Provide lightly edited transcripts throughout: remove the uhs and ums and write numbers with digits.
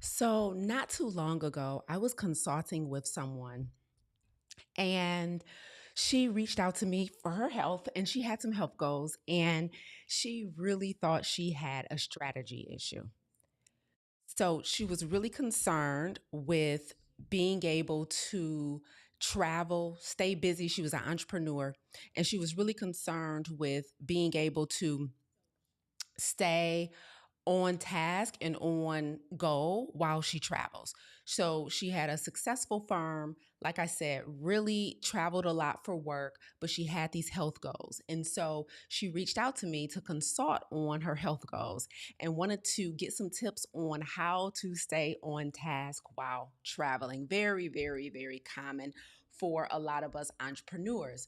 So, not too long ago, I was consulting with someone and she reached out to me for her health and she had some health goals and she really thought she had a strategy issue. So, she was really concerned with being able to travel, stay busy. She was an entrepreneur and she was really concerned with being able to stay on task and on goal while she travels. So she had a successful firm, like I said, really traveled a lot for work, but she had these health goals. And so she reached out to me to consult on her health goals and wanted to get some tips on how to stay on task while traveling. Very, very, very common for a lot of us entrepreneurs.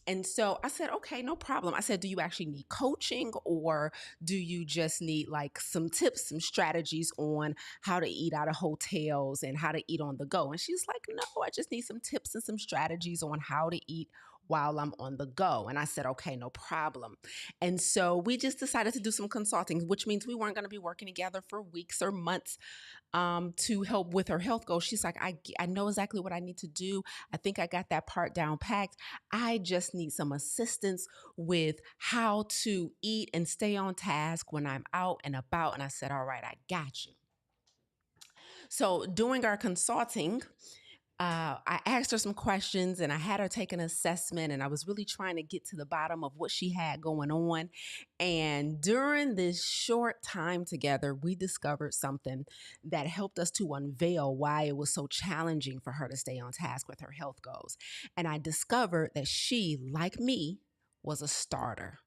And so I said, okay, no problem. I said, do you actually need coaching or do you just need like some tips, some strategies on how to eat out of hotels and how to eat on the go? And she's like, no, I just need some tips and some strategies on how to eat while I'm on the go. And I said, okay, no problem. And so we just decided to do some consulting, which means we weren't going to be working together for weeks or months to help with her health goals. She's like, I know exactly what I need to do. I think I got that part down packed. I just need some assistance with how to eat and stay on task when I'm out and about. And I said, all right, I got you. So during our consulting, I asked her some questions and I had her take an assessment, and I was really trying to get to the bottom of what she had going on. And during this short time together, we discovered something that helped us to unveil why it was so challenging for her to stay on task with her health goals. And I discovered that she, like me, was a starter.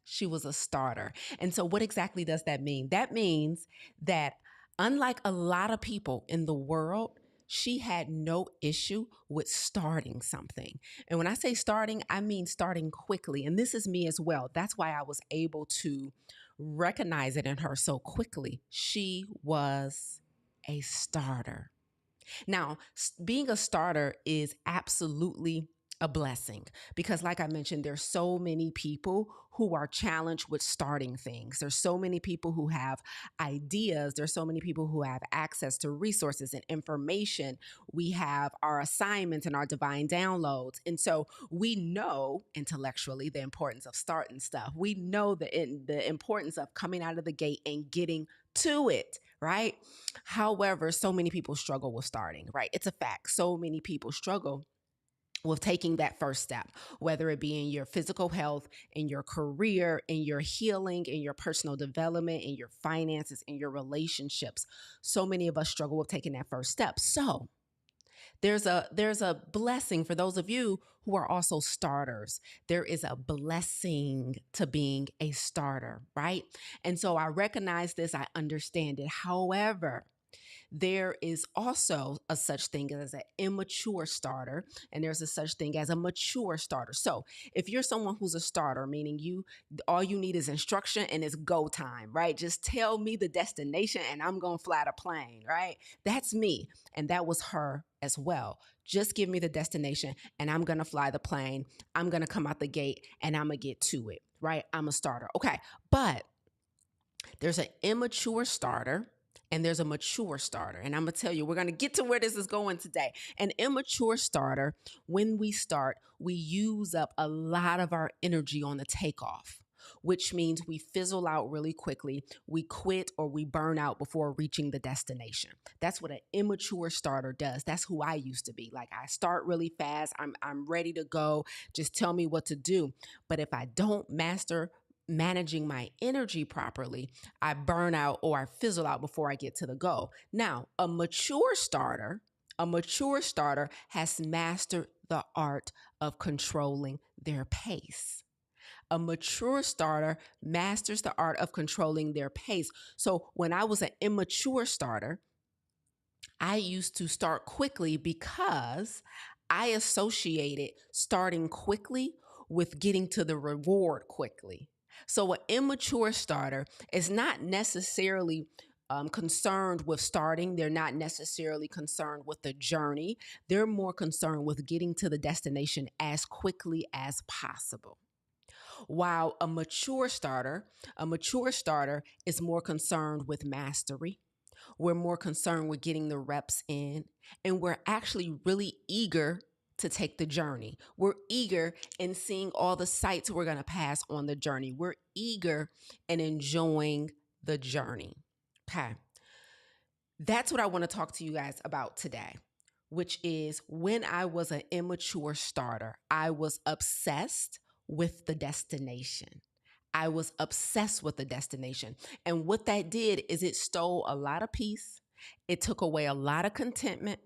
She was a starter. And so, what exactly does that mean? That means that, unlike a lot of people in the world, she had no issue with starting something. And when I say starting, I mean starting quickly. And this is me as well. That's why I was able to recognize it in her so quickly. She was a starter. Now, being a starter is absolutely a blessing because, like I mentioned, there's so many people who are challenged with starting things. There's so many people who have ideas. There's so many people who have access to resources and information. We have our assignments and our divine downloads. And so we know intellectually the importance of starting stuff. We know the importance of coming out of the gate and getting to it, right? However, so many people struggle with starting, right? It's a fact. So many people struggle with taking that first step, whether it be in your physical health, in your career, in your healing, in your personal development, in your finances, in your relationships. So many of us struggle with taking that first step. So there's a blessing for those of you who are also starters. There is a blessing to being a starter, right? And so I recognize this, I understand it. However, there is also a such thing as an immature starter, and there's a such thing as a mature starter. So if you're someone who's a starter, meaning you all you need is instruction and it's go time, right? Just tell me the destination and I'm gonna fly the plane, right? That's me. And that was her as well. Just give me the destination and I'm gonna fly the plane. I'm gonna come out the gate and I'm gonna get to it, right? I'm a starter. Okay. But there's an immature starter and there's a mature starter. And I'm going to tell you, we're going to get to where this is going today. An immature starter, when we start, we use up a lot of our energy on the takeoff, which means we fizzle out really quickly. We quit or we burn out before reaching the destination. That's what an immature starter does. That's who I used to be. Like, I start really fast. I'm ready to go. Just tell me what to do. But if I don't master managing my energy properly, I burn out or I fizzle out before I get to the goal. Now, a mature starter has mastered the art of controlling their pace. A mature starter masters the art of controlling their pace. So when I was an immature starter, I used to start quickly because I associated starting quickly with getting to the reward quickly. So, an immature starter is not necessarily concerned with starting. They're not necessarily concerned with the journey. They're more concerned with getting to the destination as quickly as possible. While a mature starter is more concerned with mastery, We're more concerned with getting the reps in, and we're actually really eager to take the journey. We're eager in seeing all the sights we're going to pass on the journey. We're eager in enjoying the journey. Okay. That's what I want to talk to you guys about today, which is when I was an immature starter, I was obsessed with the destination. I was obsessed with the destination. And what that did is it stole a lot of peace. It took away a lot of contentment.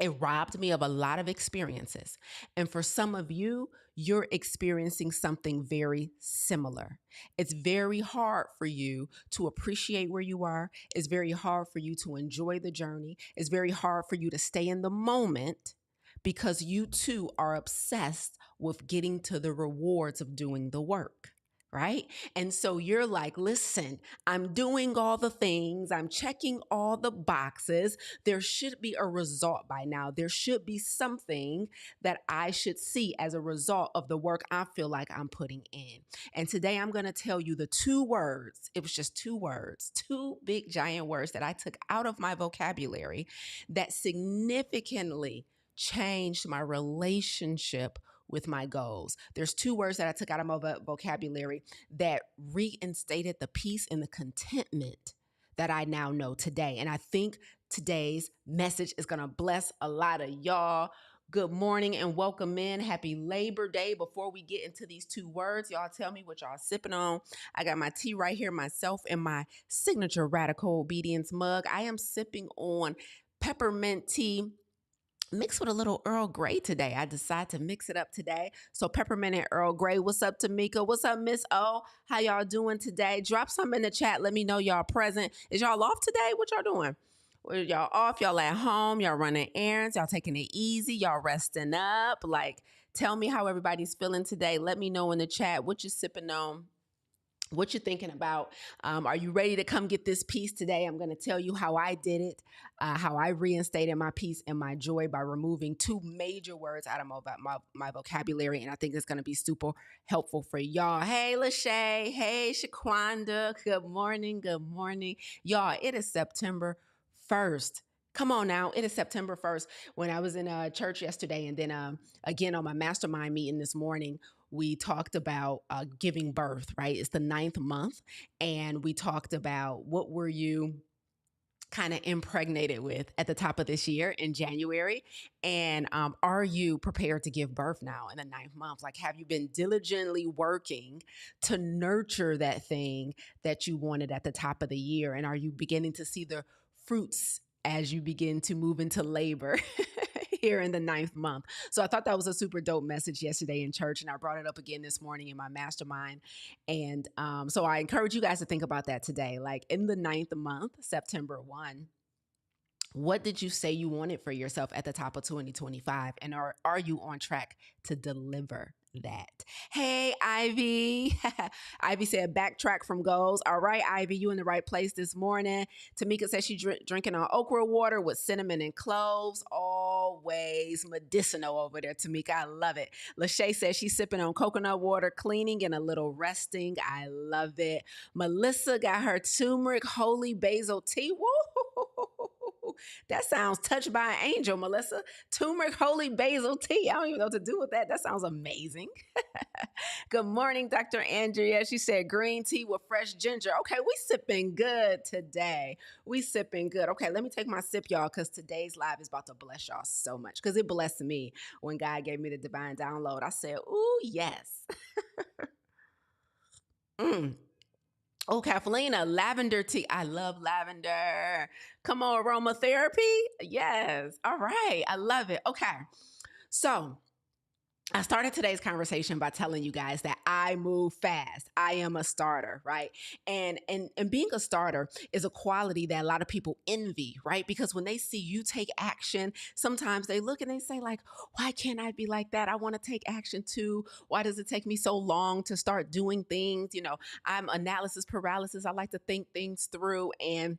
It robbed me of a lot of experiences. And for some of you, you're experiencing something very similar. It's very hard for you to appreciate where you are. It's very hard for you to enjoy the journey. It's very hard for you to stay in the moment because you too are obsessed with getting to the rewards of doing the work. Right? And so you're like, listen, I'm doing all the things, I'm checking all the boxes. There should be a result by now. There should be something that I should see as a result of the work I feel like I'm putting in. And today I'm going to tell you the two words. It was just two words, two big giant words that I took out of my vocabulary that significantly changed my relationship with my goals. There's two words that I took out of my vocabulary that reinstated the peace and the contentment that I now know today. And I think today's message is going to bless a lot of y'all. Good morning and welcome in. Happy Labor Day. Before we get into these two words, y'all tell me what y'all sipping on. I got my tea right here myself in my signature Radical Obedience mug. I am sipping on peppermint tea mixed with a little Earl Grey today. I decided to mix it up today. So peppermint and Earl Grey. What's up, Tamika? What's up, Miss O? How y'all doing today? Drop something in the chat. Let me know y'all present. Is y'all off today? What y'all doing? Y'all off? Y'all at home? Y'all running errands? Y'all taking it easy? Y'all resting up? Like, tell me how everybody's feeling today. Let me know in the chat what you're sipping on. What you're thinking about. Are you ready to come get this peace today? I'm going to tell you how I did it, how I reinstated my peace and my joy by removing two major words out of my vocabulary. And I think it's going to be super helpful for y'all. Hey, Lachey. Hey, Shaquanda. Good morning. Good morning. Y'all, it is September 1st. Come on now. It is September 1st. When I was in church yesterday and then again on my mastermind meeting this morning, we talked about giving birth, right? It's the 9th month. And we talked about what were you kind of impregnated with at the top of this year in January. And are you prepared to give birth now in the 9th month? Like, have you been diligently working to nurture that thing that you wanted at the top of the year? And are you beginning to see the fruits as you begin to move into labor here in the 9th month? So I thought that was a super dope message yesterday in church, and I brought it up again this morning in my mastermind. And so I encourage you guys to think about that today. Like in the 9th month, September 1, what did you say you wanted for yourself at the top of 2025? And are you on track to deliver that? Hey, Ivy. Ivy said backtrack from goals. All right, Ivy, you in the right place this morning. Tamika says she's drinking on okra water with cinnamon and cloves. Always medicinal over there, Tamika. I love it. Lachey says she's sipping on coconut water, cleaning and a little resting. I love it. Melissa got her turmeric holy basil tea. Woo! That sounds touched by an angel, Melissa. Turmeric holy basil tea. I don't even know what to do with that. That sounds amazing. Good morning, Dr. Andrea. She said green tea with fresh ginger. Okay, we sipping good today. We sipping good. Okay, let me take my sip, y'all, because today's live is about to bless y'all so much. Because it blessed me when God gave me the divine download. I said, ooh, yes. Oh, Kathlina, lavender tea. I love lavender. Come on, aromatherapy. Yes. All right. I love it. Okay. So I started today's conversation by telling you guys that I move fast. I am a starter, right? And being a starter is a quality that a lot of people envy, right? Because when they see you take action, sometimes they look and they say like, why can't I be like that? I want to take action too. Why does it take me so long to start doing things? You know, I'm analysis paralysis. I like to think things through, and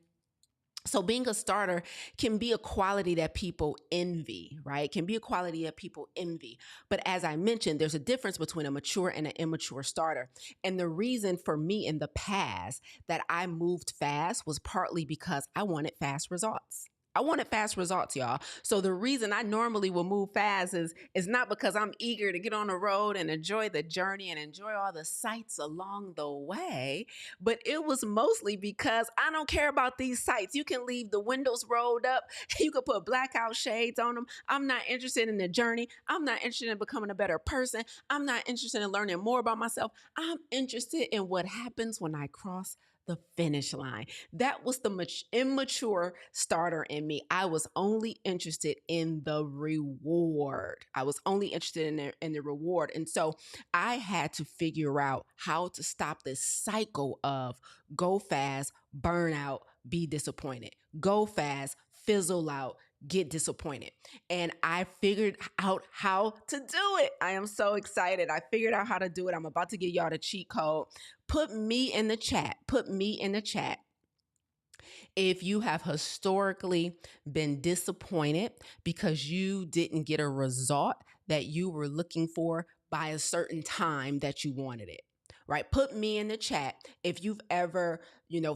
So being a starter can be a quality that people envy, right? Can be a quality that people envy. But as I mentioned, there's a difference between a mature and an immature starter. And the reason for me in the past that I moved fast was partly because I wanted fast results. I wanted fast results, y'all. So the reason I normally will move fast is not because I'm eager to get on the road and enjoy the journey and enjoy all the sights along the way, but it was mostly because I don't care about these sights. You can leave the windows rolled up. You could put blackout shades on them. I'm not interested in the journey. I'm not interested in becoming a better person. I'm not interested in learning more about myself. I'm interested in what happens when I cross the finish line. That was the immature starter in me. I was only interested in the reward. I was only interested in the reward. And so I had to figure out how to stop this cycle of go fast, burn out, be disappointed. Go fast, fizzle out, get disappointed. And I figured out how to do it. I am so excited. I figured out how to do it. I'm about to give y'all the cheat code. Put me in the chat. Put me in the chat if you have historically been disappointed because you didn't get a result that you were looking for by a certain time that you wanted it. Right? Put me in the chat if you've ever,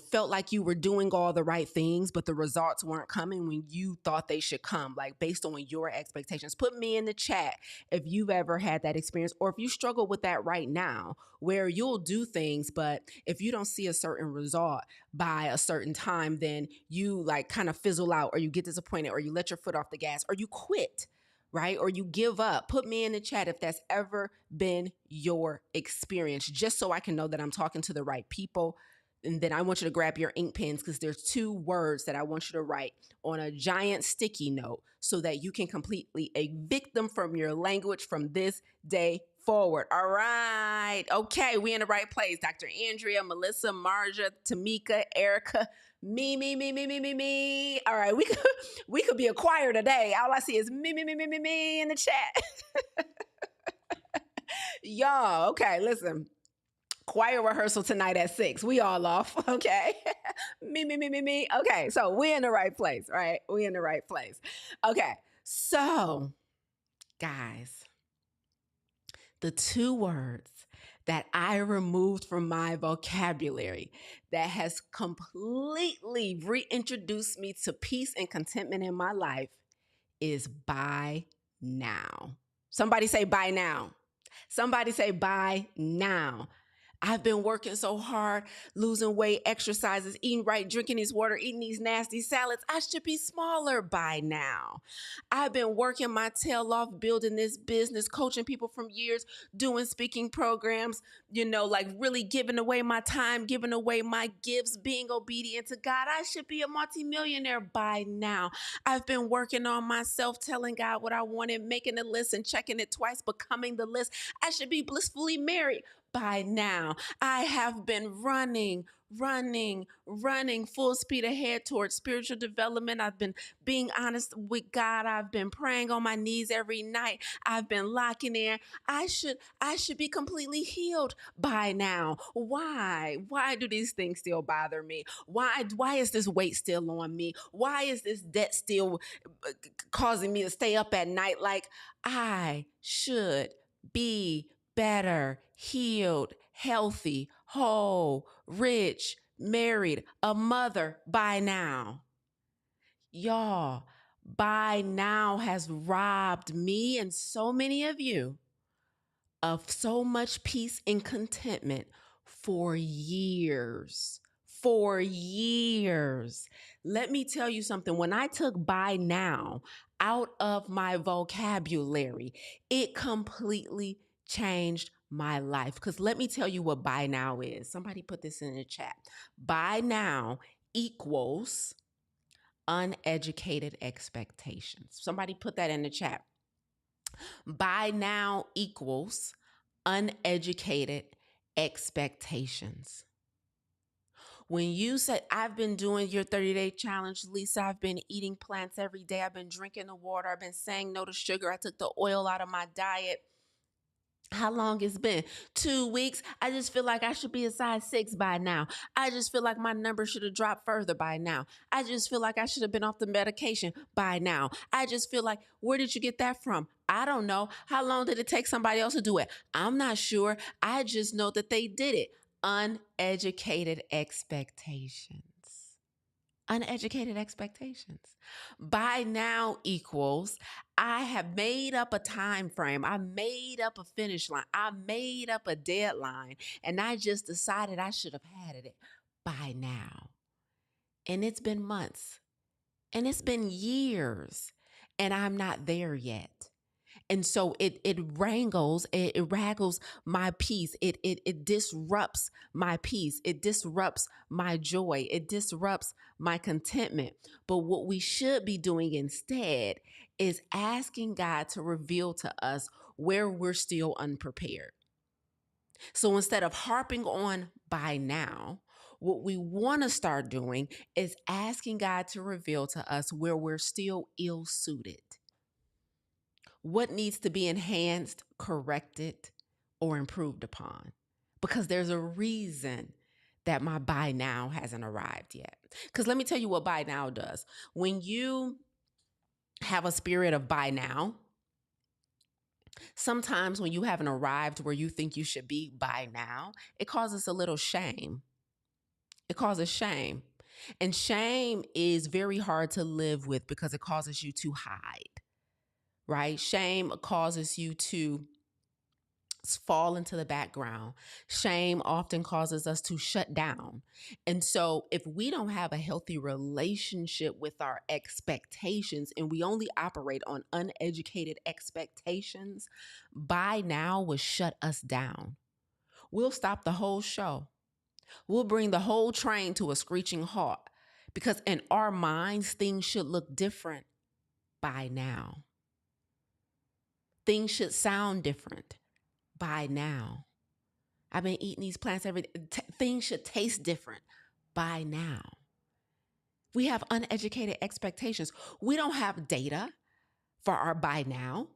felt like you were doing all the right things, but the results weren't coming when you thought they should come, like based on your expectations. Put me in the chat if you've ever had that experience, or if you struggle with that right now, where you'll do things, but if you don't see a certain result by a certain time, then you like kind of fizzle out, or you get disappointed, or you let your foot off the gas, or you quit, right? Or you give up. Put me in the chat if that's ever been your experience, just so I can know that I'm talking to the right people. And then I want you to grab your ink pens, because there's 2 words that I want you to write on a giant sticky note so that you can completely evict them from your language from this day forward. All right. Okay, we in the right place. Dr. Andrea, Melissa, Marja, Tamika, Erica, me. All right, we could be a choir today. All I see is me in the chat. Y'all, okay, listen. Choir rehearsal tonight at 6. We all off, okay? me. Okay, so we in the right place, right? We in the right place. Okay, so guys, the 2 words that I removed from my vocabulary that has completely reintroduced me to peace and contentment in my life is by now. Somebody say by now. Somebody say by now. I've been working so hard, losing weight, exercises, eating right, drinking this water, eating these nasty salads. I should be smaller by now. I've been working my tail off, building this business, coaching people from years, doing speaking programs, like really giving away my time, giving away my gifts, being obedient to God. I should be a multimillionaire by now. I've been working on myself, telling God what I wanted, making a list and checking it twice, becoming the list. I should be blissfully married by now. I have been running full speed ahead towards spiritual development. I've been being honest with God. I've been praying on my knees every night. I've been locking in. I should be completely healed by now. Why? Why do these things still bother me? Why is this weight still on me? Why is this debt still causing me to stay up at night? Like, I should be better, healed, healthy, whole, rich, married, a mother by now. Y'all, by now has robbed me and so many of you of so much peace and contentment for years. For years. Let me tell you something. When I took by now out of my vocabulary, it completely changed my life. Because let me tell you what by now is. Somebody put this in the chat. By now equals uneducated expectations. Somebody put that in the chat. By now equals uneducated expectations. When you say, I've been doing your 30-day challenge, Lisa, I've been eating plants every day. I've been drinking the water. I've been saying no to sugar. I took the oil out of my diet. How long it's been? 2 weeks. I just feel like I should be a size 6 by now. I just feel like my number should have dropped further by now. I just feel like I should have been off the medication by now. I just feel like, where did you get that from? I don't know. How long did it take somebody else to do it? I'm not sure. I just know that they did it. Uneducated expectations. Uneducated expectations. By now equals I have made up a time frame. I made up a finish line. I made up a deadline, and I just decided I should have had it by now. And it's been months, and it's been years, and I'm not there yet. And so it raggles my peace. It disrupts my peace. It disrupts my joy. It disrupts my contentment. But what we should be doing instead is asking God to reveal to us where we're still unprepared. So instead of harping on by now, what we want to start doing is asking God to reveal to us where we're still ill suited. What needs to be enhanced, corrected, or improved upon? Because there's a reason that my buy now hasn't arrived yet. Because let me tell you what buy now does. When you have a spirit of buy now, sometimes when you haven't arrived where you think you should be by now, it causes a little shame. It causes shame. And shame is very hard to live with because it causes you to hide, right? Shame causes you to fall into the background. Shame often causes us to shut down. And so, if we don't have a healthy relationship with our expectations and we only operate on uneducated expectations, by now will shut us down. We'll stop the whole show. We'll bring the whole train to a screeching halt because in our minds, things should look different by now. Things should sound different by now. I've been eating these plants every day. Things should taste different by now. We have uneducated expectations. We don't have data for our by now.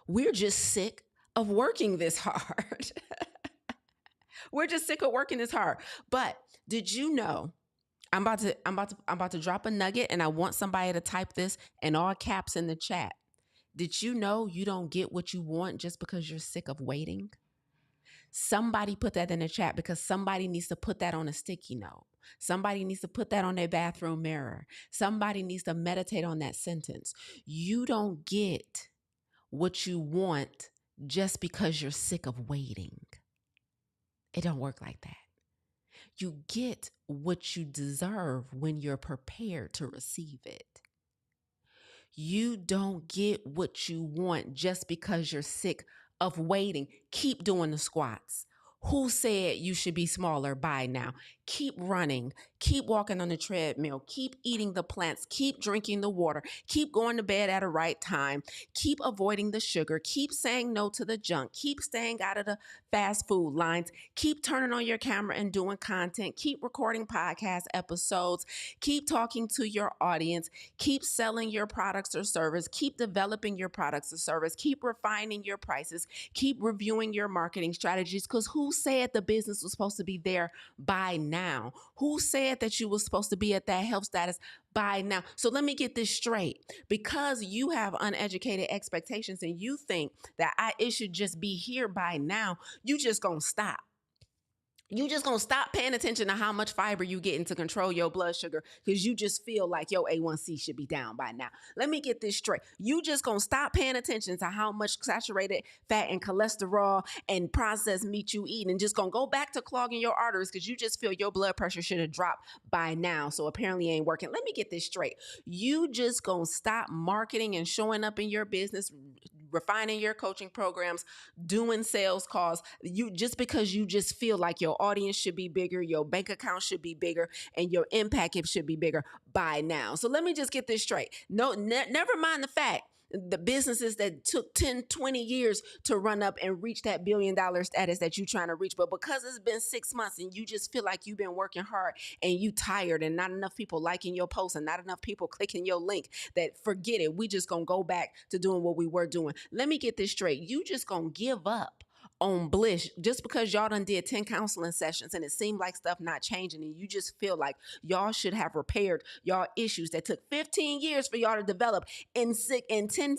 We're just sick of working this hard. We're just sick of working this hard. But did you know? I'm about to drop a nugget, and I want somebody to type this in all caps in the chat. Did you know you don't get what you want just because you're sick of waiting? Somebody put that in the chat because somebody needs to put that on a sticky note. Somebody needs to put that on their bathroom mirror. Somebody needs to meditate on that sentence. You don't get what you want just because you're sick of waiting. It don't work like that. You get what you deserve when you're prepared to receive it. You don't get what you want just because you're sick of waiting. Keep doing the squats. Who said you should be smaller by now? Keep running. Keep walking on the treadmill. Keep eating the plants. Keep drinking the water. Keep going to bed at a right time. Keep avoiding the sugar. Keep saying no to the junk. Keep staying out of the fast food lines. Keep turning on your camera and doing content. Keep recording podcast episodes. Keep talking to your audience. Keep selling your products or service. Keep developing your products or service. Keep refining your prices. Keep reviewing your marketing strategies, because who said the business was supposed to be there by now? Who said that you were supposed to be at that health status by now? So let me get this straight. Because you have uneducated expectations and you think that it should just be here by now, you just gonna stop. You just gonna stop paying attention to how much fiber you getting to control your blood sugar because you just feel like your A1C should be down by now. Let me get this straight. You just gonna stop paying attention to how much saturated fat and cholesterol and processed meat you eat and just gonna go back to clogging your arteries because you just feel your blood pressure should have dropped by now. So apparently it ain't working. Let me get this straight. You just gonna stop marketing and showing up in your business, refining your coaching programs, doing sales calls, you just because you just feel like your audience should be bigger, your bank account should be bigger, and your impact should be bigger by now. So let me just get this straight. No, never mind the fact the businesses that took 10, 20 years to run up and reach that $1 billion status that you're trying to reach. But because it's been 6 months and you just feel like you've been working hard and you tired and not enough people liking your post and not enough people clicking your link, that forget it. We just going to go back to doing what we were doing. Let me get this straight. You just going to give up on bliss just because y'all done did 10 counseling sessions and it seemed like stuff not changing, and you just feel like y'all should have repaired y'all issues that took 15 years for y'all to develop in 10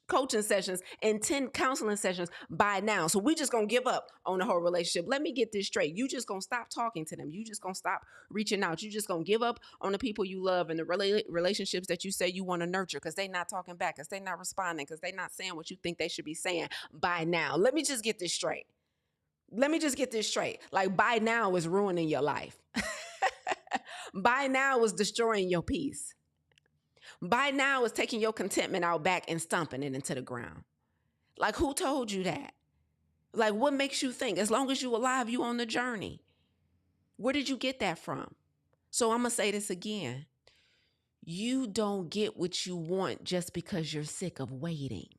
coaching sessions and 10 counseling sessions by now. So we just gonna give up on the whole relationship. Let me get this straight. You just gonna stop talking to them. You just gonna stop reaching out. You just gonna give up on the people you love and the relationships that you say you want to nurture because they not talking back, because they not responding, because they not saying what you think they should be saying by now. Let me just get this straight. Let me just get this straight. Like, by now is ruining your life. By now is destroying your peace. By now is taking your contentment out back and stomping it into the ground. Like, who told you that? Like, what makes you think as long as you alive, you on the journey? Where did you get that from? So I'm going to say this again. You don't get what you want just because you're sick of waiting.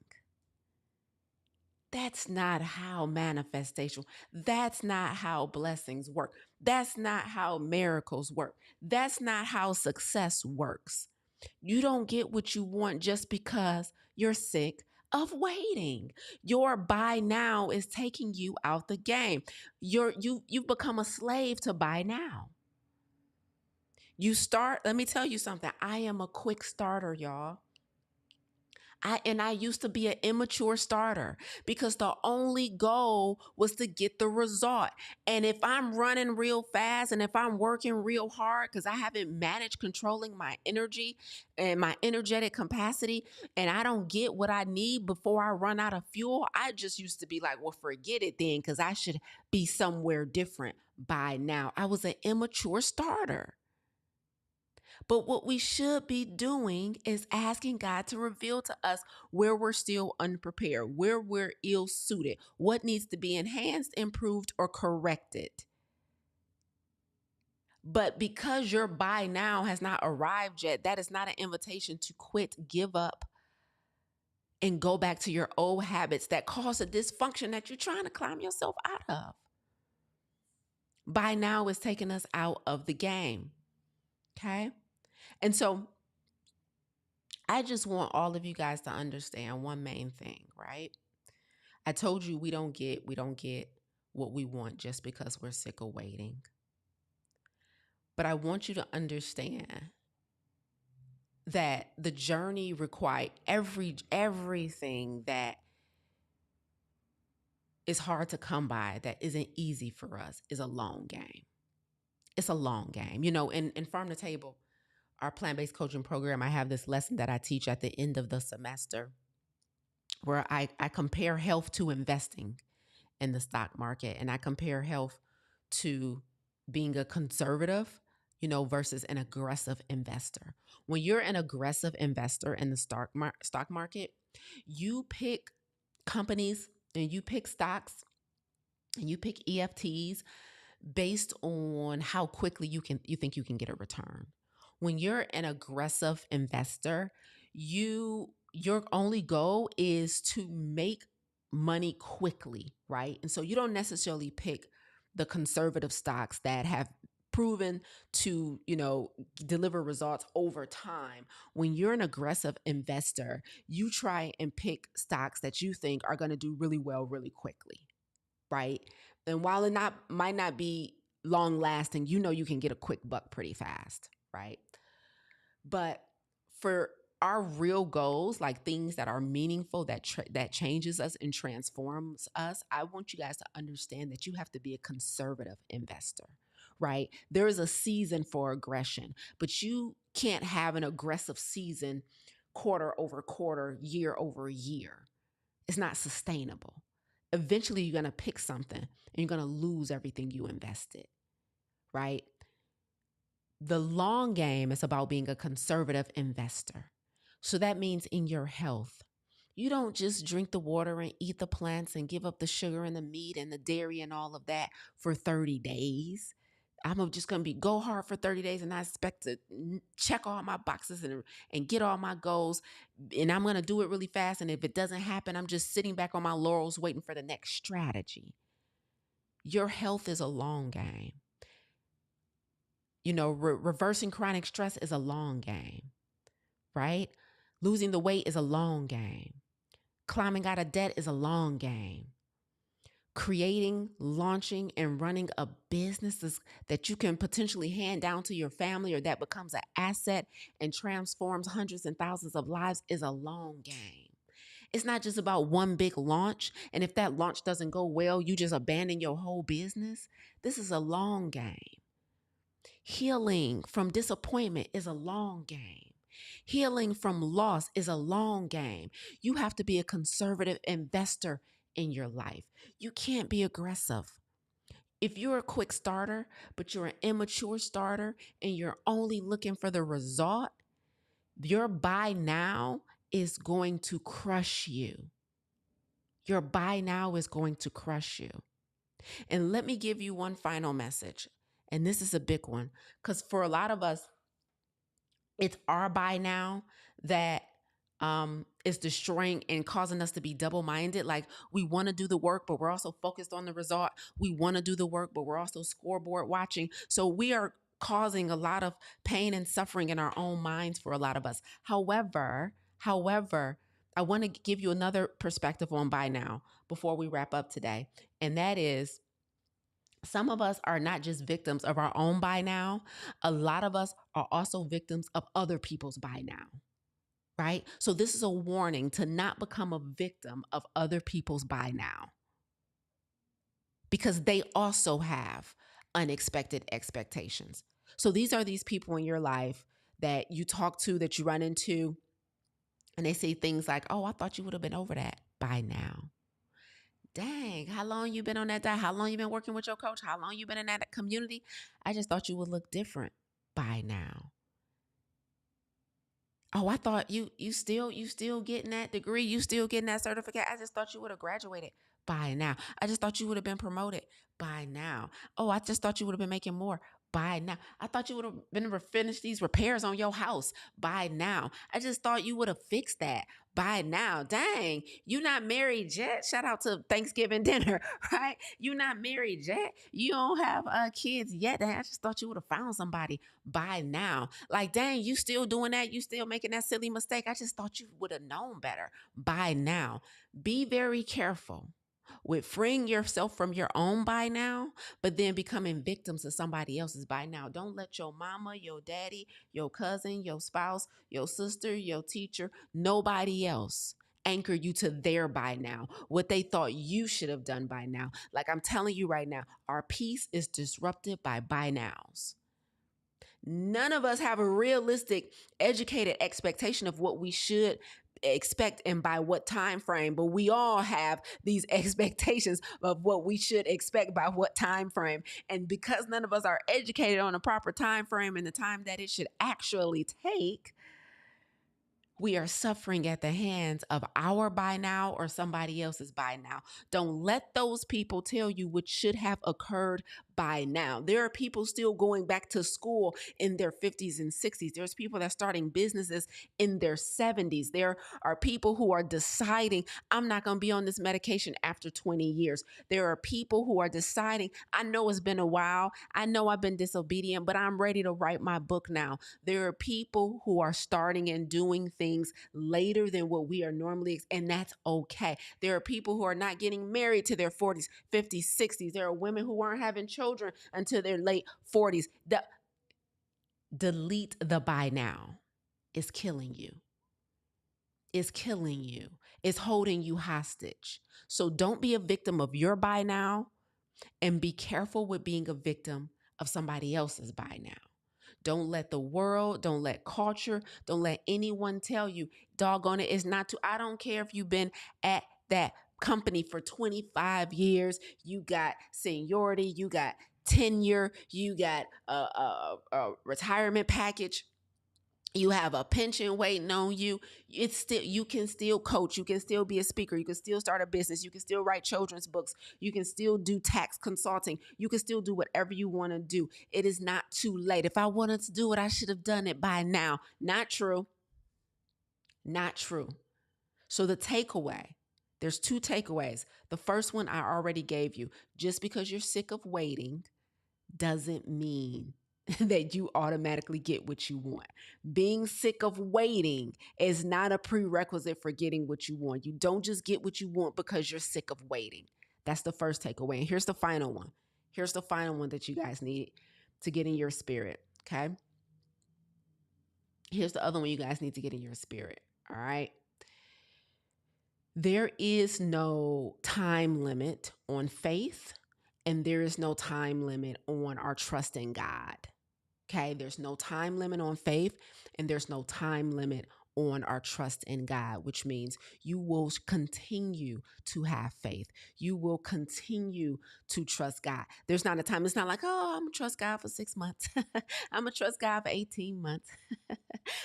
That's not how manifestation, that's not how blessings work. That's not how miracles work. That's not how success works. You don't get what you want just because you're sick of waiting. Your buy now is taking you out the game. You've become a slave to buy now. Let me tell you something. I am a quick starter, y'all. I used to be an immature starter because the only goal was to get the result. And if I'm running real fast and if I'm working real hard because I haven't managed controlling my energy and my energetic capacity, and I don't get what I need before I run out of fuel, I just used to be like, well, forget it then, because I should be somewhere different by now. I was an immature starter. But what we should be doing is asking God to reveal to us where we're still unprepared, where we're ill suited, what needs to be enhanced, improved, or corrected. But because your buy now has not arrived yet, that is not an invitation to quit, give up, and go back to your old habits that cause a dysfunction that you're trying to climb yourself out of. Buy now is taking us out of the game. Okay? And so I just want all of you guys to understand one main thing, right? I told you we don't get what we want just because we're sick of waiting. But I want you to understand that the journey required everything that is hard to come by, that isn't easy for us, is a long game. It's a long game. You know, in Farm to Table, our plant-based coaching program, I have this lesson that I teach at the end of the semester where I compare health to investing in the stock market. And I compare health to being a conservative, versus an aggressive investor. When you're an aggressive investor in the stock market, you pick companies and you pick stocks and you pick EFTs based on how quickly you think you can get a return. When you're an aggressive investor, your only goal is to make money quickly, right? And so you don't necessarily pick the conservative stocks that have proven to, deliver results over time. When you're an aggressive investor, you try and pick stocks that you think are going to do really well really quickly, right? And while it might not be long lasting, you can get a quick buck pretty fast, right? But for our real goals, like things that are meaningful, that changes us and transforms us, I want you guys to understand that you have to be a conservative investor, right? There is a season for aggression, but you can't have an aggressive season quarter over quarter, year over year. It's not sustainable. Eventually, you're going to pick something and you're going to lose everything you invested, right? The long game is about being a conservative investor. So that means in your health, you don't just drink the water and eat the plants and give up the sugar and the meat and the dairy and all of that for 30 days. I'm just going to go hard for 30 days and I expect to check all my boxes and get all my goals. And I'm going to do it really fast. And if it doesn't happen, I'm just sitting back on my laurels waiting for the next strategy. Your health is a long game. Reversing chronic stress is a long game, right? Losing the weight is a long game. Climbing out of debt is a long game. creating, launching, and running a business that you can potentially hand down to your family or that becomes an asset and transforms hundreds and thousands of lives is a long game. It's not just about one big launch. And if that launch doesn't go well, you just abandon your whole business. This is a long game. Healing from disappointment is a long game. Healing from loss is a long game. You have to be a conservative investor in your life. You can't be aggressive. If you're a quick starter, but you're an immature starter and you're only looking for the result, your buy now is going to crush you. Your buy now is going to crush you. And let me give you one final message. And this is a big one, because for a lot of us, it's our buy now that is destroying and causing us to be double-minded. Like, we want to do the work, but we're also focused on the result. We want to do the work, but we're also scoreboard watching. So we are causing a lot of pain and suffering in our own minds for a lot of us. However, I want to give you another perspective on buy now before we wrap up today. And that is, some of us are not just victims of our own buy now. A lot of us are also victims of other people's buy now, right? So this is a warning to not become a victim of other people's buy now, because they also have unexpected expectations. So these are these people in your life that you talk to, that you run into, and they say things like, oh, I thought you would have been over that by now. Dang, how long you been on that diet? How long you been working with your coach? How long you been in that community? I just thought you would look different by now. Oh, I thought you still getting that degree, you still getting that certificate. I just thought you would have graduated by now. I just thought you would have been promoted by now. Oh, I just thought you would have been making more by now. I thought you would have been finished these repairs on your house by now. I just thought you would have fixed that by now. Dang, you not married yet. Shout out to Thanksgiving dinner, right? You not married yet. You don't have kids yet. Dang, I just thought you would have found somebody by now. Like, dang, you still doing that? You still making that silly mistake? I just thought you would have known better by now. Be very careful with freeing yourself from your own by now, but then becoming victims of somebody else's by now. Don't let your mama, your daddy, your cousin, your spouse, your sister, your teacher, nobody else anchor you to their by now, what they thought you should have done by now. Like, I'm telling you right now, our peace is disrupted by nows. None of us have a realistic, educated expectation of what we should expect and by what time frame, but we all have these expectations of what we should expect by what time frame. And because none of us are educated on a proper time frame and the time that it should actually take, we are suffering at the hands of our by now or somebody else's by now. Don't let those people tell you what should have occurred by now. There are people still going back to school in their 50s and 60s. There's people that are starting businesses in their 70s. There are people who are deciding, I'm not going to be on this medication after 20 years. There are people who are deciding, I know it's been a while. I know I've been disobedient, but I'm ready to write my book now. There are people who are starting and doing things later than what we are normally, and that's okay. There are people who are not getting married to their 40s, 50s, 60s. There are women who aren't having children until their late 40s. Delete the by now. It's killing you. It's killing you. It's holding you hostage. So don't be a victim of your by now, and be careful with being a victim of somebody else's by now. Don't let the world, don't let culture, don't let anyone tell you, doggone it, it's not to. I don't care if you've been at that company for 25 years, you got seniority, you got tenure, you got a retirement package, you have a pension waiting on you. It's still, you can still coach, you can still be a speaker, you can still start a business, you can still write children's books, you can still do tax consulting, you can still do whatever you want to do. It is not too late. If I wanted to do it, I should have done it by now. Not true. Not true. So the takeaway, there's two takeaways. The first one I already gave you. Just because you're sick of waiting doesn't mean that you automatically get what you want. Being sick of waiting is not a prerequisite for getting what you want. You don't just get what you want because you're sick of waiting. That's the first takeaway. And here's the final one. Here's the final one that you guys need to get in your spirit. Okay. Here's the other one you guys need to get in your spirit. All right. There is no time limit on faith, and there is no time limit on our trust in God. Okay. There's no time limit on faith, and there's no time limit on our trust in God, which means you will continue to have faith. You will continue to trust God. There's not a time. It's not like, oh, I'm going to trust God for 6 months. I'm going to trust God for 18 months.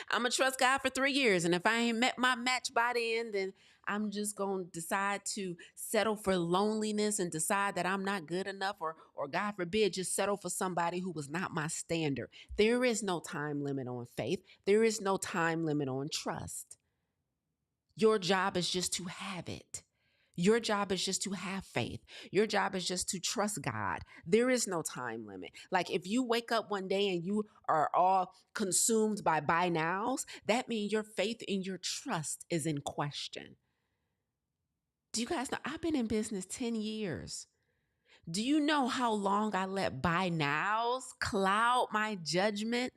I'm going to trust God for 3 years. And if I ain't met my match by then I'm just going to decide to settle for loneliness and decide that I'm not good enough, or God forbid, just settle for somebody who was not my standard. There is no time limit on faith. There is no time limit on trust. Your job is just to have it. Your job is just to have faith. Your job is just to trust God. There is no time limit. Like if you wake up one day and you are all consumed by buy nows, that means your faith and your trust is in question. Do you guys know I've been in business 10 years? Do you know how long I let buy nows cloud my judgment,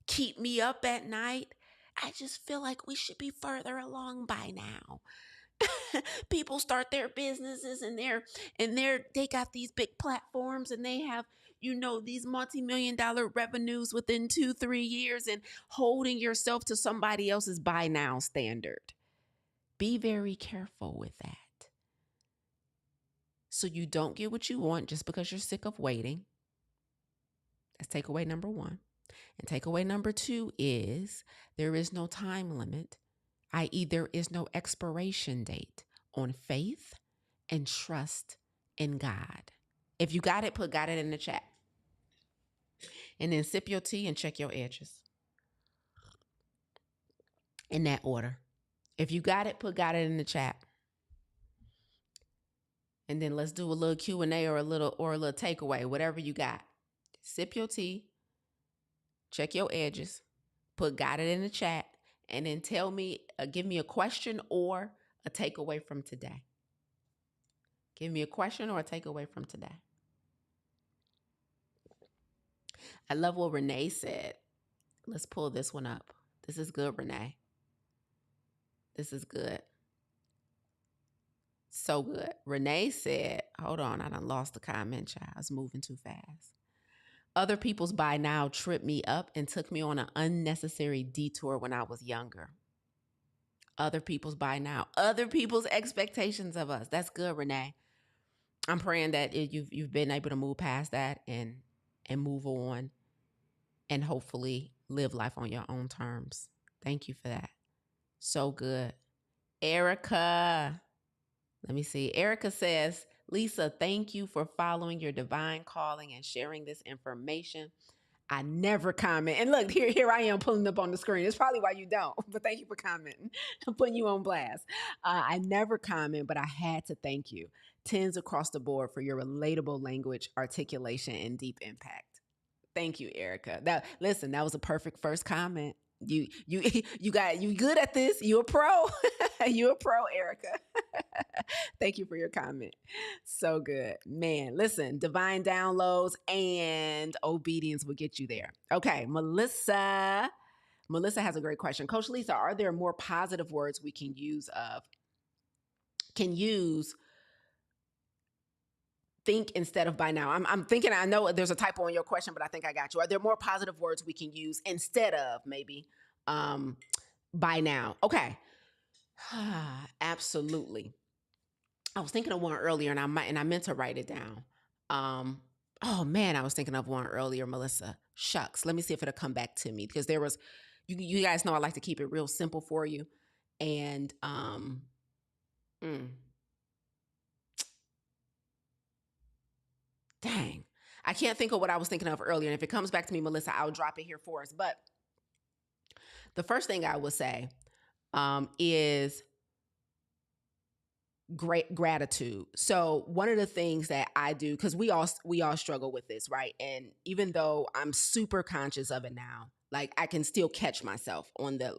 keep me up at night? I just feel like we should be further along by now. People start their businesses and they got these big platforms and they have, these multi-million-dollar revenues within 2-3 years, and holding yourself to somebody else's buy now standard. Be very careful with that. So you don't get what you want just because you're sick of waiting. That's takeaway number 1. And takeaway number 2 is there is no time limit, i.e. there is no expiration date on faith and trust in God. If you got it, got it in the chat. And then sip your tea and check your edges. In that order. If you got it, got it in the chat. And then let's do a little Q&A or a little takeaway, whatever you got. Sip your tea, check your edges, got it in the chat, and then tell me, give me a question or a takeaway from today. Give me a question or a takeaway from today. I love what Renee said. Let's pull this one up. This is good, Renee. This is good. So good. Renee said, hold on, I done lost the comment, child. I was moving too fast. Other people's buy now tripped me up and took me on an unnecessary detour when I was younger. Other people's buy now. Other people's expectations of us. That's good, Renee. I'm praying that you've been able to move past that and move on and hopefully live life on your own terms. Thank you for that. So good. Erica. Let me see. Erica says, Lisa, thank you for following your divine calling and sharing this information. I never comment. And look, here I am pulling up on the screen. It's probably why you don't, but thank you for commenting. I'm putting you on blast. I never comment, but I had to thank you. 10s across the board for your relatable language, articulation, and deep impact. Thank you, Erica. That was a perfect first comment. You good at this. You a pro. You a pro, Erica. Thank you for your comment. So good. Man, listen, divine downloads and obedience will get you there. Okay, Melissa. Melissa has a great question. Coach Lisa, are there more positive words we can use think instead of by now? I'm thinking, I know there's a typo in your question, but I think I got you. Are there more positive words we can use instead of maybe by now? Okay. Absolutely. I was thinking of one earlier and I meant to write it down. Oh man, I was thinking of one earlier, Melissa. Shucks. Let me see if it'll come back to me, because there was, you guys know I like to keep it real simple for you. And dang, I can't think of what I was thinking of earlier. And if it comes back to me, Melissa, I'll drop it here for us. But the first thing I would say is great gratitude. So one of the things that I do, because we all struggle with this, right? And even though I'm super conscious of it now, like I can still catch myself on the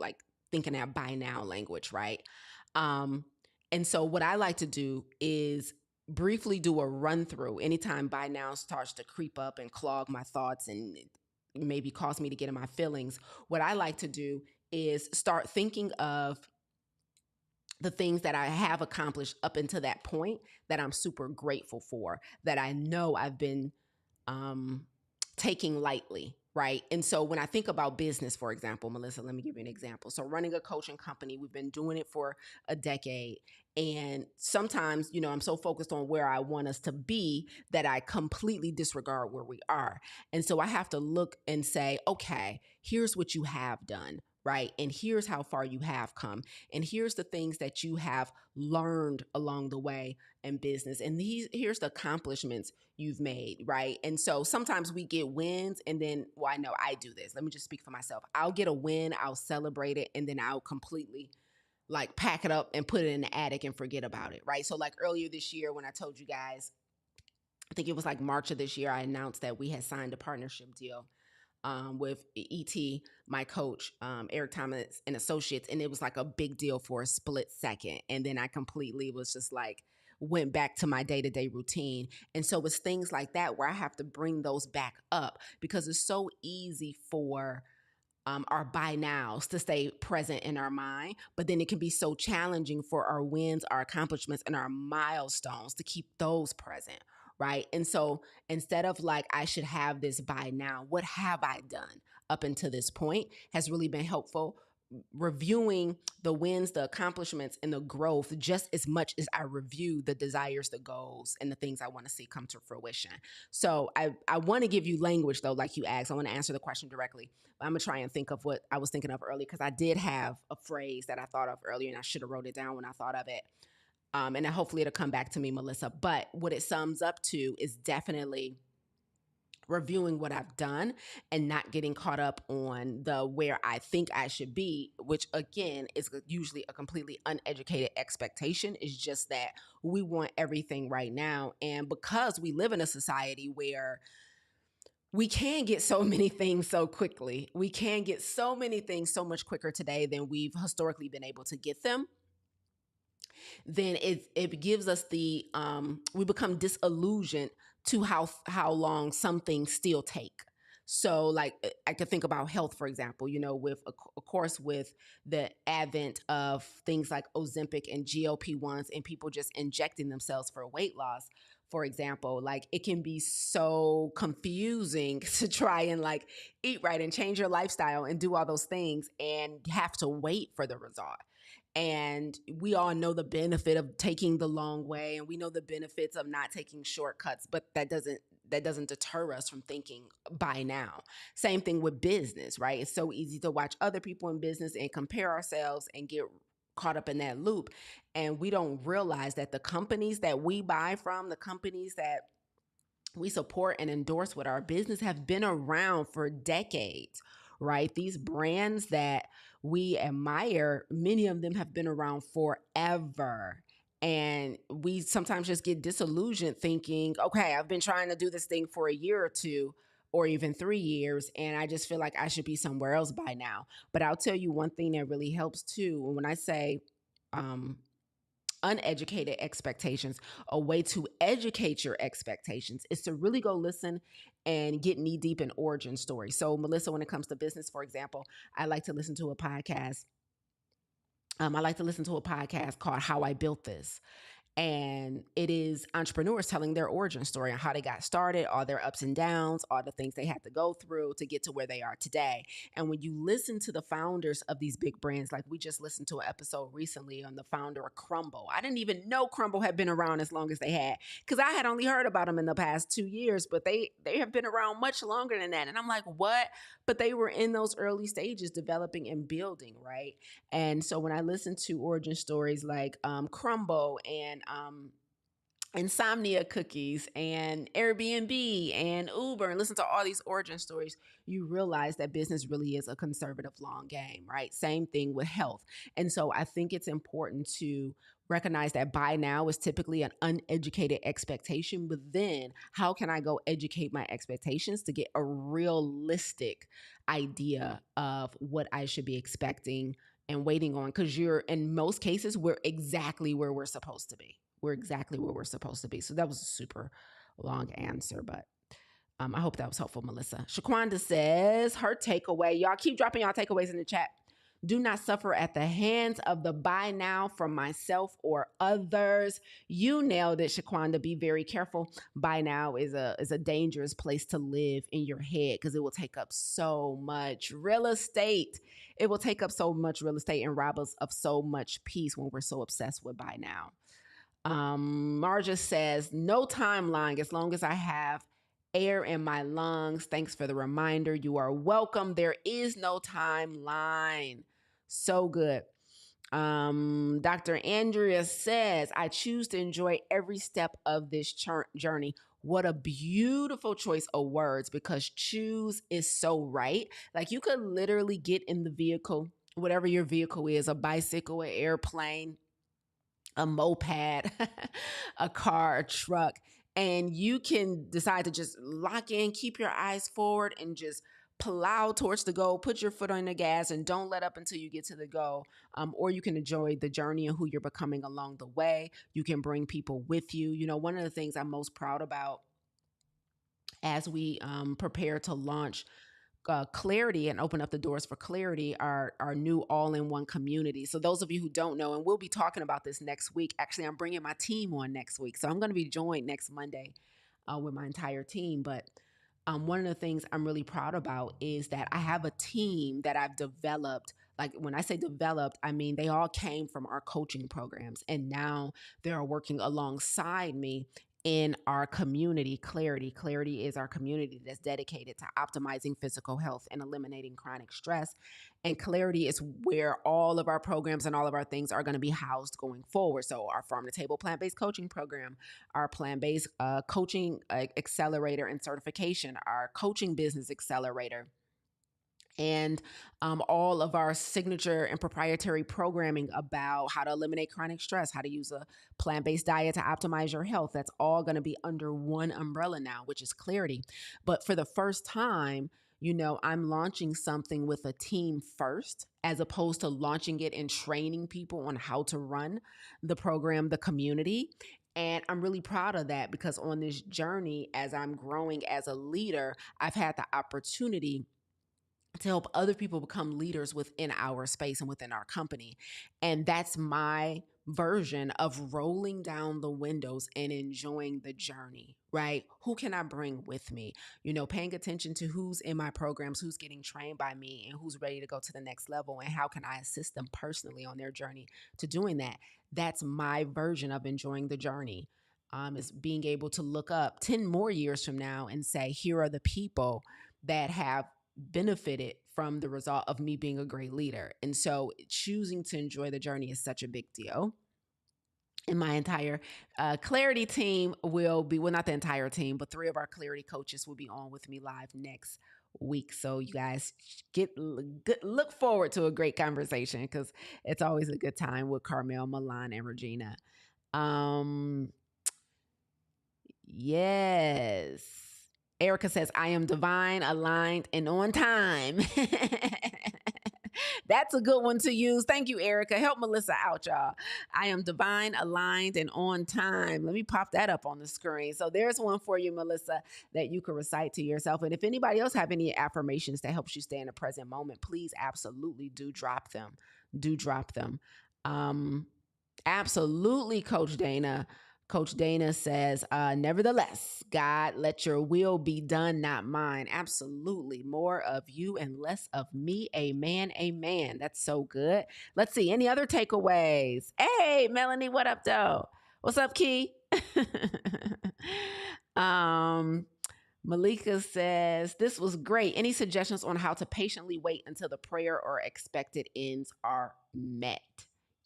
thinking that by now language, right? And so what I like to do is briefly do a run through anytime buy now starts to creep up and clog my thoughts and maybe cause me to get in my feelings. What I like to do is start thinking of the things that I have accomplished up until that point that I'm super grateful for, that I know I've been um, taking lightly, right? And so when I think about business, for example, Melissa, let me give you an example. So running a coaching company, we've been doing it for a decade. And sometimes, I'm so focused on where I want us to be that I completely disregard where we are. And so I have to look and say, okay, here's what you have done. Right. And here's how far you have come. And here's the things that you have learned along the way in business. And here's the accomplishments you've made. Right. And so sometimes we get wins and then, well, I know I do this. Let me just speak for myself. I'll get a win, I'll celebrate it, and then I'll completely like pack it up and put it in the attic and forget about it. Right. So like earlier this year when I told you guys, I think it was like March of this year, I announced that we had signed a partnership deal with ET, my coach, Eric Thomas and Associates. And it was like a big deal for a split second. And then I completely was just like, went back to my day-to-day routine. And so it's things like that where I have to bring those back up because it's so easy for our buy nows to stay present in our mind, but then it can be so challenging for our wins, our accomplishments, and our milestones to keep those present, right? And so instead of like, I should have this by now, what have I done up until this point has really been helpful. Reviewing the wins, the accomplishments, and the growth just as much as I review the desires, the goals, and the things I want to see come to fruition. So I want to give you language though, like you asked. I want to answer the question directly. I'm going to try and think of what I was thinking of earlier because I did have a phrase that I thought of earlier and I should have wrote it down when I thought of it. And hopefully it'll come back to me, Melissa. But what it sums up to is definitely reviewing what I've done and not getting caught up on the where I think I should be, which again is usually a completely uneducated expectation. Is just that we want everything right now. And because we live in a society where we can get so many things so quickly, we can get so many things so much quicker today than we've historically been able to get them, then it gives us the we become disillusioned to how long some things still take. So like I could think about health, for example, with of course with the advent of things like Ozempic and GLP-1s and people just injecting themselves for weight loss, for example, like it can be so confusing to try and like eat right and change your lifestyle and do all those things and have to wait for the result. And we all know the benefit of taking the long way, and we know the benefits of not taking shortcuts, but that doesn't deter us from thinking buy now. Same thing with business, right? It's so easy to watch other people in business and compare ourselves and get caught up in that loop. And we don't realize that the companies that we buy from, the companies that we support and endorse with our business have been around for decades, right? These brands that we admire, many of them have been around forever. And we sometimes just get disillusioned thinking, okay, I've been trying to do this thing for a year or two or even 3 years, and I just feel like I should be somewhere else by now. But I'll tell you one thing that really helps too. When I say uneducated expectations, a way to educate your expectations is to really go listen and get knee deep in origin stories. So Melissa, when it comes to business, for example, I like to listen to a podcast. Called How I Built This. And it is entrepreneurs telling their origin story on how they got started, all their ups and downs, all the things they had to go through to get to where they are today. And when you listen to the founders of these big brands, like we just listened to an episode recently on the founder of Crumble. I didn't even know Crumble had been around as long as they had, because I had only heard about them in the past 2 years, but they have been around much longer than that. And I'm like, what? But they were in those early stages developing and building, right? And so when I listen to origin stories like Crumble and Insomnia Cookies and Airbnb and Uber and listen to all these origin stories, you realize that business really is a conservative long game, right? Same thing with health. And so I think it's important to recognize that buy now is typically an uneducated expectation, but then how can I go educate my expectations to get a realistic idea of what I should be expecting and waiting on? Because in most cases, we're exactly where we're supposed to be. we're exactly where we're supposed to be. So that was a super long answer, but I hope that was helpful, Melissa. Shaquanda says her takeaway. Y'all keep dropping y'all takeaways in the chat. Do not suffer at the hands of the buy now from myself or others. You nailed it, Shaquanda. Be very careful. Buy now is a dangerous place to live in your head because it will take up so much real estate. It will take up so much real estate and rob us of so much peace when we're so obsessed with buy now. Marja says, no timeline as long as I have air in my lungs. Thanks for the reminder. You are welcome. There is no timeline. So good. Dr. Andrea says, I choose to enjoy every step of this journey. What a beautiful choice of words, because choose is so right. Like, you could literally get in the vehicle, whatever your vehicle is, a bicycle, an airplane, a moped, a car, a truck, and you can decide to just lock in, keep your eyes forward, and just plow towards the goal. Put your foot on the gas and don't let up until you get to the goal. Or you can enjoy the journey and who you're becoming along the way. You can bring people with you. You know, one of the things I'm most proud about as we prepare to launch Clarity and open up the doors for Clarity, our new all-in-one community. So those of you who don't know, and we'll be talking about this next week. Actually, I'm bringing my team on next week. So I'm going to be joined next Monday with my entire team. But one of the things I'm really proud about is that I have a team that I've developed. Like, when I say developed, I mean they all came from our coaching programs, and now they are working alongside me in our community, Clarity. Clarity is our community that's dedicated to optimizing physical health and eliminating chronic stress. And Clarity is where all of our programs and all of our things are going to be housed going forward. So our Farm to Table plant-based coaching program, our plant-based coaching accelerator and certification, our coaching business accelerator, and all of our signature and proprietary programming about how to eliminate chronic stress, how to use a plant-based diet to optimize your health. That's all going to be under one umbrella now, which is Clarity. But for the first time, you know, I'm launching something with a team first, as opposed to launching it and training people on how to run the program, the community. And I'm really proud of that, because on this journey, as I'm growing as a leader, I've had the opportunity to help other people become leaders within our space and within our company. And that's my version of rolling down the windows and enjoying the journey, right? Who can I bring with me? You know, paying attention to who's in my programs, who's getting trained by me, and who's ready to go to the next level, and how can I assist them personally on their journey to doing that. That's my version of enjoying the journey. Is being able to look up 10 more years from now and say, here are the people that have benefited from the result of me being a great leader. And so choosing to enjoy the journey is such a big deal. And my entire Clarity team will be, well, not the entire team, but 3 of our Clarity coaches will be on with me live next week. So you guys look forward to a great conversation, because it's always a good time with Carmel, Milan, and Regina. Yes. Erica says, I am divine, aligned, and on time. That's a good one to use. Thank you, Erica. Help Melissa out, y'all. I am divine, aligned, and on time. Let me pop that up on the screen. So there's one for you, Melissa, that you can recite to yourself. And if anybody else have any affirmations that helps you stay in the present moment, please absolutely do drop them. Do drop them. Absolutely, Coach Dana. Coach Dana says, nevertheless, God, let your will be done, not mine. Absolutely. More of you and less of me. Amen. Amen. That's so good. Let's see. Any other takeaways? Hey, Melanie, what up, though? What's up, Key? Malika says, this was great. Any suggestions on how to patiently wait until the prayer or expected ends are met?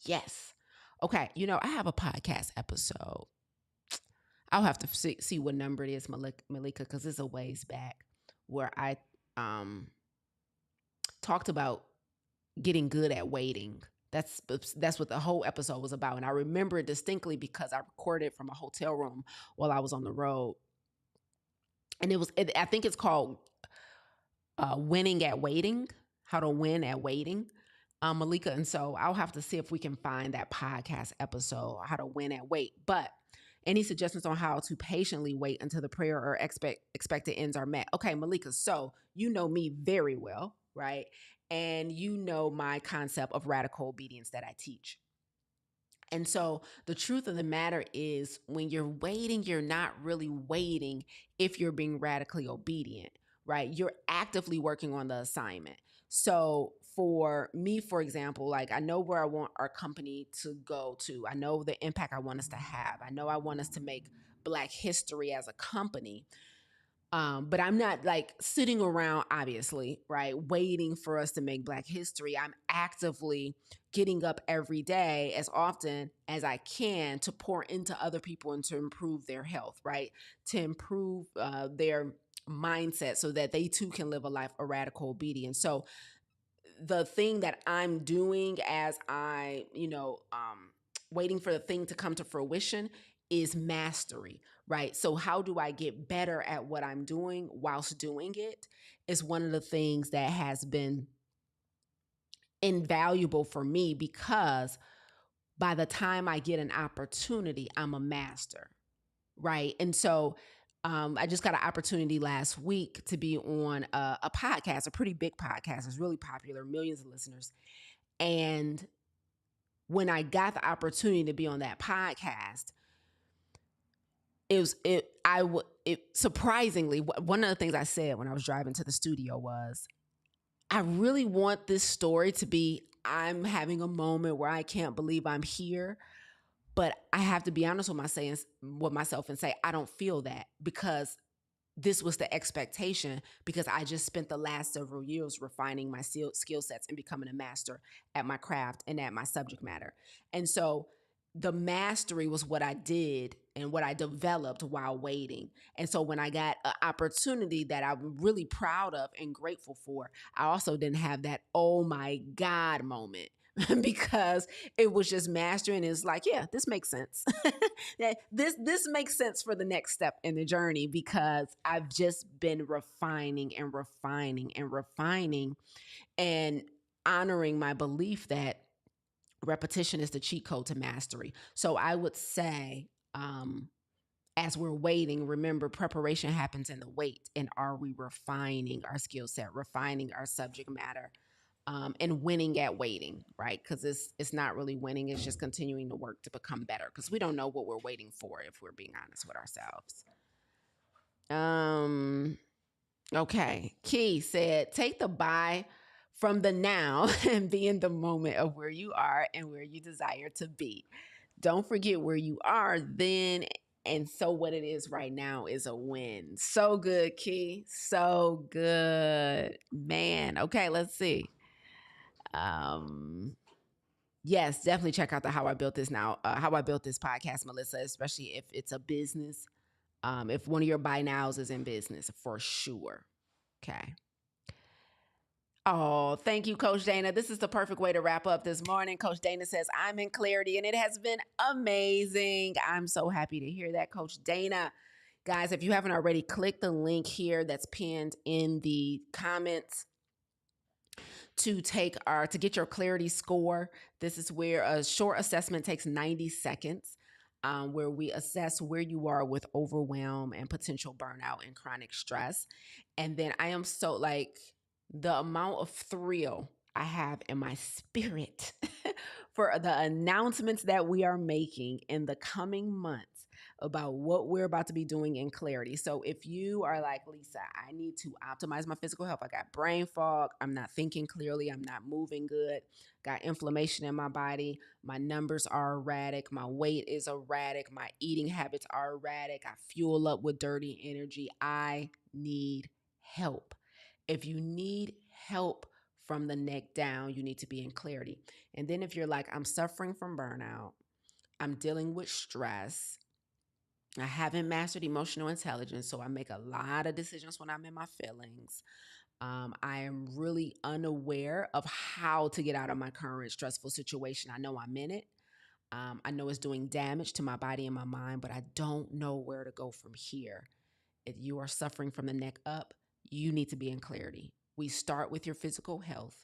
Yes. Okay. You know, I have a podcast episode. I'll have to see what number it is, Malika, because it's a ways back, where I talked about getting good at waiting. That's what the whole episode was about. And I remember it distinctly because I recorded it from a hotel room while I was on the road. And I think it's called Winning at Waiting, how to win at waiting. Malika. And so I'll have to see if we can find that podcast episode, How to Win at Wait. But any suggestions on how to patiently wait until the prayer or expected ends are met? Okay, Malika, so you know me very well, right? And you know my concept of radical obedience that I teach. And so the truth of the matter is, when you're waiting, you're not really waiting if you're being radically obedient, right? You're actively working on the assignment. So for me, for example, like I know where I want our company to go to, I know the impact I want us to have, I know I want us to make Black history as a company. But I'm not like sitting around, obviously, right, waiting for us to make Black history. I'm actively getting up every day as often as I can to pour into other people and to improve their health, right? To improve their mindset so that they too can live a life of radical obedience. So the thing that I'm doing as waiting for the thing to come to fruition is mastery, right? So how do I get better at what I'm doing whilst doing it is one of the things that has been invaluable for me, because by the time I get an opportunity, I'm a master, right? And so I just got an opportunity last week to be on a podcast, a pretty big podcast. It's really popular, millions of listeners. And when I got the opportunity to be on that podcast, it surprisingly, one of the things I said when I was driving to the studio was, I really want this story to be, I'm having a moment where I can't believe I'm here. But I have to be honest with myself and say, I don't feel that, because this was the expectation, because I just spent the last several years refining my skill sets and becoming a master at my craft and at my subject matter. And so the mastery was what I did and what I developed while waiting. And so when I got an opportunity that I'm really proud of and grateful for, I also didn't have that, oh my God moment. Because it was just mastering. It's like, yeah, this makes sense. this makes sense for the next step in the journey, because I've just been refining and refining and refining and honoring my belief that repetition is the cheat code to mastery. So I would say, as we're waiting, remember, preparation happens in the wait. And are we refining our skill set, refining our subject matter, and winning at waiting, right? Because it's not really winning; it's just continuing to work to become better. Because we don't know what we're waiting for, if we're being honest with ourselves. Okay. Key said, take the buy from the now and be in the moment of where you are and where you desire to be. Don't forget where you are then. And so what it is right now is a win. So good, Key. So good. Man. Okay, let's see. Yes, definitely check out the How I Built This podcast, Melissa, especially if it's a business. If one of your buy nows is in business, for sure. Okay. Oh, thank you, Coach Dana. This is the perfect way to wrap up this morning. Coach Dana says, I'm in clarity, and it has been amazing. I'm so happy to hear that, Coach Dana. Guys, if you haven't already, click the link here that's pinned in the comments to get your clarity score. This is where a short assessment takes 90 seconds, where we assess where you are with overwhelm and potential burnout and chronic stress. And then I am so like, the amount of thrill I have in my spirit for the announcements that we are making in the coming months about what we're about to be doing in clarity. So if you are like, Lisa, I need to optimize my physical health. I got brain fog. I'm not thinking clearly. I'm not moving good. Got inflammation in my body. My numbers are erratic. My weight is erratic. My eating habits are erratic. I fuel up with dirty energy. I need help. If you need help from the neck down, you need to be in clarity. And then if you're like, I'm suffering from burnout, I'm dealing with stress, I haven't mastered emotional intelligence, so I make a lot of decisions when I'm in my feelings. I am really unaware of how to get out of my current stressful situation. I know I'm in it. I know it's doing damage to my body and my mind, but I don't know where to go from here. If you are suffering from the neck up, you need to be in clarity. We start with your physical health,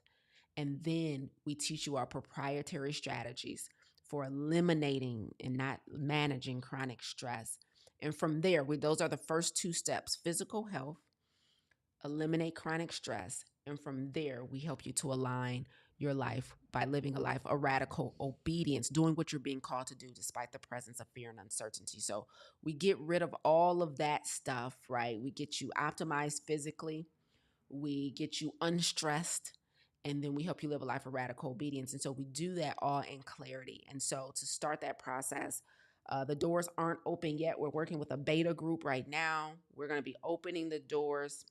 And then we teach you our proprietary strategies for eliminating and not managing chronic stress. And from there, those are the first two steps: physical health, eliminate chronic stress. And from there, we help you to align your life by living a life of radical obedience, doing what you're being called to do despite the presence of fear and uncertainty. So we get rid of all of that stuff, right? We get you optimized physically, we get you unstressed, and then we help you live a life of radical obedience. And so we do that all in clarity. And so to start that process, the doors aren't open yet. We're working with a beta group right now. We're going to be opening the doors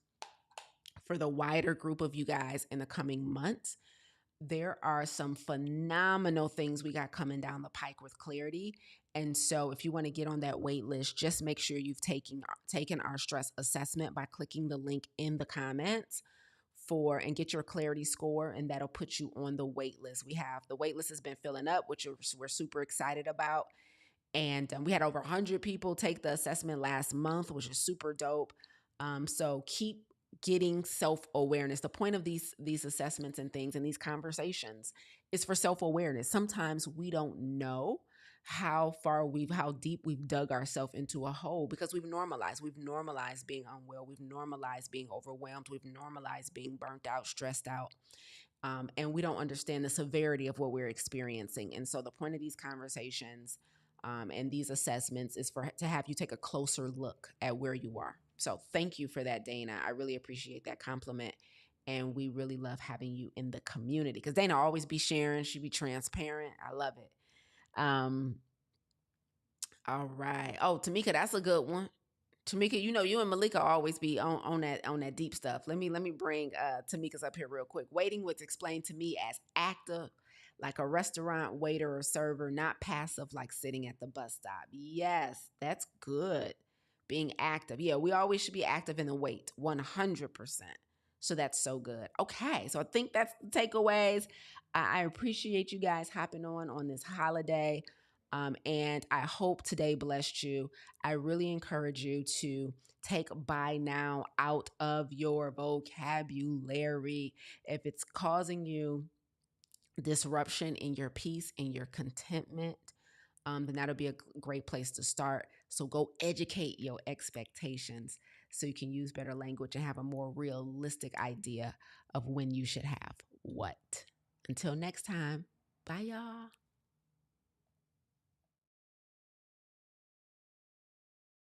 for the wider group of you guys in the coming months. There are some phenomenal things we got coming down the pike with clarity. And so if you want to get on that wait list, just make sure you've taken our stress assessment by clicking the link in the comments and get your clarity score, and that'll put you on the wait list. The wait list has been filling up, which we're super excited about. And we had over 100 people take the assessment last month, which is super dope. So keep getting self-awareness. The point of these assessments and things and these conversations is for self-awareness. Sometimes we don't know how deep we've dug ourselves into a hole because we've normalized being unwell. We've normalized being overwhelmed. We've normalized being burnt out, stressed out. And we don't understand the severity of what we're experiencing. And so the point of these conversations and these assessments is to have you take a closer look at where you are. So thank you for that, Dana. I really appreciate that compliment. And we really love having you in the community because Dana always be sharing. She be transparent. I love it. All right. Oh, Tamika, that's a good one. Tamika, you and Malika always be on that deep stuff. Let me bring Tamika's up here real quick. Waiting was explained to me as active, like a restaurant waiter or server, not passive, like sitting at the bus stop. Yes, that's good. Being active. Yeah, we always should be active in the wait, 100%. So that's so good. Okay, so I think that's the takeaways. I appreciate you guys hopping on this holiday. And I hope today blessed you. I really encourage you to take buy now out of your vocabulary. If it's causing you disruption in your peace, in your contentment, then that'll be a great place to start. So go educate your expectations so you can use better language and have a more realistic idea of when you should have what. Until next time, bye y'all.